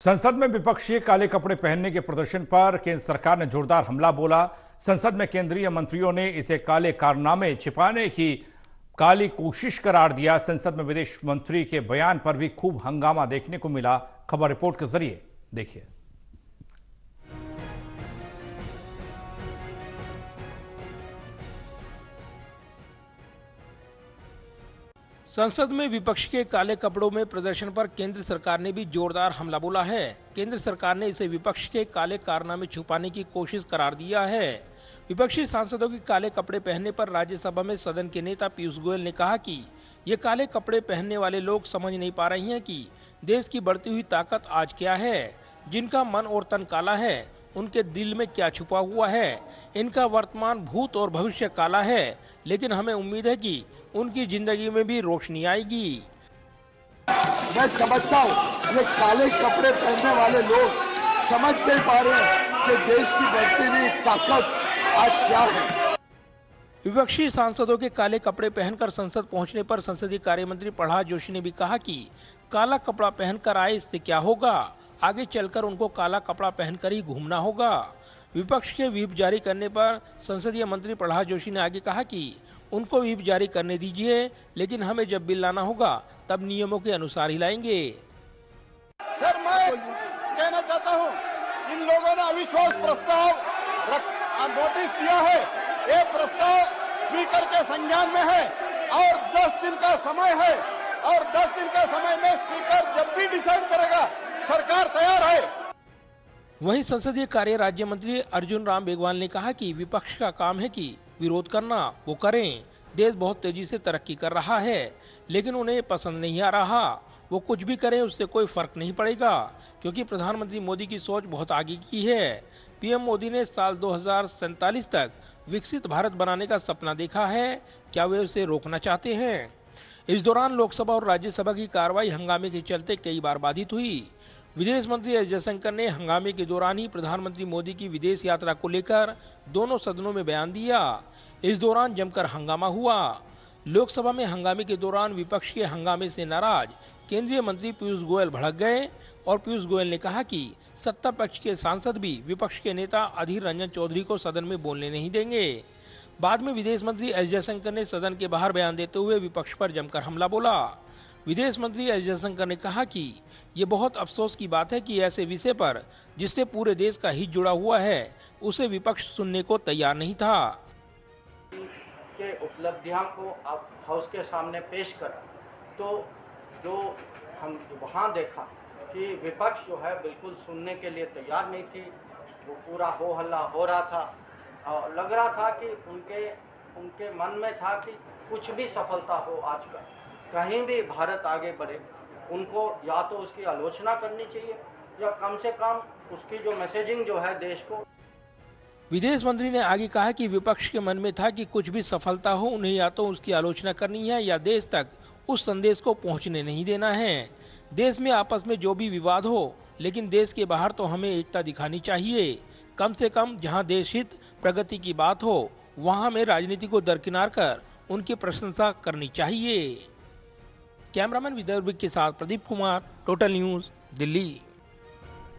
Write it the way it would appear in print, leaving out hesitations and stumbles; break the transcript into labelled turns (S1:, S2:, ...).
S1: संसद में विपक्षी काले कपड़े पहनने के प्रदर्शन पर केंद्र सरकार ने जोरदार हमला बोला। संसद में केंद्रीय मंत्रियों ने इसे काले कारनामे छिपाने की काली कोशिश करार दिया। संसद में विदेश मंत्री के बयान पर भी खूब हंगामा देखने को मिला। खबर रिपोर्ट के जरिए देखिए।
S2: संसद में विपक्ष के काले कपड़ों में प्रदर्शन पर केंद्र सरकार ने भी जोरदार हमला बोला है। केंद्र सरकार ने इसे विपक्ष के काले कारनामे छुपाने की कोशिश करार दिया है। विपक्षी सांसदों के काले कपड़े पहनने पर राज्यसभा में सदन के नेता पीयूष गोयल ने कहा कि ये काले कपड़े पहनने वाले लोग समझ नहीं पा रहे हैं कि देश की बढ़ती हुई ताकत आज क्या है। जिनका मन और तन काला है, उनके दिल में क्या छुपा हुआ है। इनका वर्तमान, भूत और भविष्य काला है, लेकिन हमें उम्मीद है कि उनकी जिंदगी में भी रोशनी आएगी।
S3: मैं समझता हूँ ये काले कपड़े पहनने वाले लोग समझ नहीं पा रहे हैं कि देश की बढ़ती हुई ताकत आज क्या है।
S2: विपक्षी सांसदों के काले कपड़े पहनकर संसद पहुंचने पर संसदीय कार्य मंत्री प्रह्लाद जोशी ने भी कहा कि काला कपड़ा पहनकर आए, इससे क्या होगा, आगे चलकर उनको काला कपड़ा पहनकर ही घूमना होगा। विपक्ष के व्हिप जारी करने पर संसदीय मंत्री प्रह्लाद जोशी ने आगे कहा कि उनको व्हिप जारी करने दीजिए, लेकिन हमें जब बिल लाना होगा तब नियमों के अनुसार ही लाएंगे।
S3: सर, मैं कहना चाहता हूँ, इन लोगों ने अविश्वास प्रस्ताव नोटिस दिया है। ये प्रस्ताव स्पीकर के संज्ञान में है और 10 दिन का समय है, और 10 दिन का समय में स्पीकर जब भी डिसाइड करेगा सरकार तैयार है।
S2: वहीं संसदीय कार्य राज्य मंत्री अर्जुन राम मेघवाल ने कहा कि विपक्ष का काम है कि विरोध करना, वो करें। देश बहुत तेजी से तरक्की कर रहा है, लेकिन उन्हें पसंद नहीं आ रहा। वो कुछ भी करें, उससे कोई फर्क नहीं पड़ेगा, क्योंकि प्रधानमंत्री मोदी की सोच बहुत आगे की है। पीएम मोदी ने साल 2047 तक विकसित भारत बनाने का सपना देखा है। क्या वे उसे रोकना चाहते हैं? इस दौरान लोकसभा और राज्यसभा की कार्रवाई हंगामे के चलते कई बार बाधित हुई। विदेश मंत्री एस जयशंकर ने हंगामे के दौरान ही प्रधानमंत्री मोदी की विदेश यात्रा को लेकर दोनों सदनों में बयान दिया। इस दौरान जमकर हंगामा हुआ। लोकसभा में हंगामे के दौरान विपक्ष के हंगामे से नाराज केंद्रीय मंत्री पीयूष गोयल भड़क गए और पीयूष गोयल ने कहा कि सत्ता पक्ष के सांसद भी विपक्ष के नेता अधीर रंजन चौधरी को सदन में बोलने नहीं देंगे। बाद में विदेश मंत्री एस जयशंकर ने सदन के बाहर बयान देते हुए विपक्ष पर जमकर हमला बोला। विदेश मंत्री एस जयशंकर ने कहा कि ये बहुत अफसोस की बात है कि ऐसे विषय पर जिससे पूरे देश का हित जुड़ा हुआ है, उसे विपक्ष सुनने को तैयार नहीं था।
S4: के उपलब्धियों को आप हाउस के सामने पेश करा, तो जो हम वहाँ देखा कि विपक्ष जो है बिल्कुल सुनने के लिए तैयार नहीं थी। वो पूरा हो हल्ला हो रहा था और लग रहा था कि उनके मन में था कि कुछ भी सफलता हो आज का, कहीं भी भारत आगे बढ़े, उनको या तो उसकी आलोचना करनी चाहिए या कम से कम उसकी जो मैसेजिंग जो है देश को।
S2: विदेश मंत्री ने आगे कहा कि विपक्ष के मन में था कि कुछ भी सफलता हो, उन्हें या तो उसकी आलोचना करनी है या देश तक उस संदेश को पहुंचने नहीं देना है। देश में आपस में जो भी विवाद हो, लेकिन देश के बाहर तो हमें एकता दिखानी चाहिए। कम से कम जहां देश हित, प्रगति की बात हो, वहां हमें राजनीति को दरकिनार कर उनकी प्रशंसा करनी चाहिए। कैमरामैन विदर्भ के साथ प्रदीप कुमार, टोटल न्यूज, दिल्ली।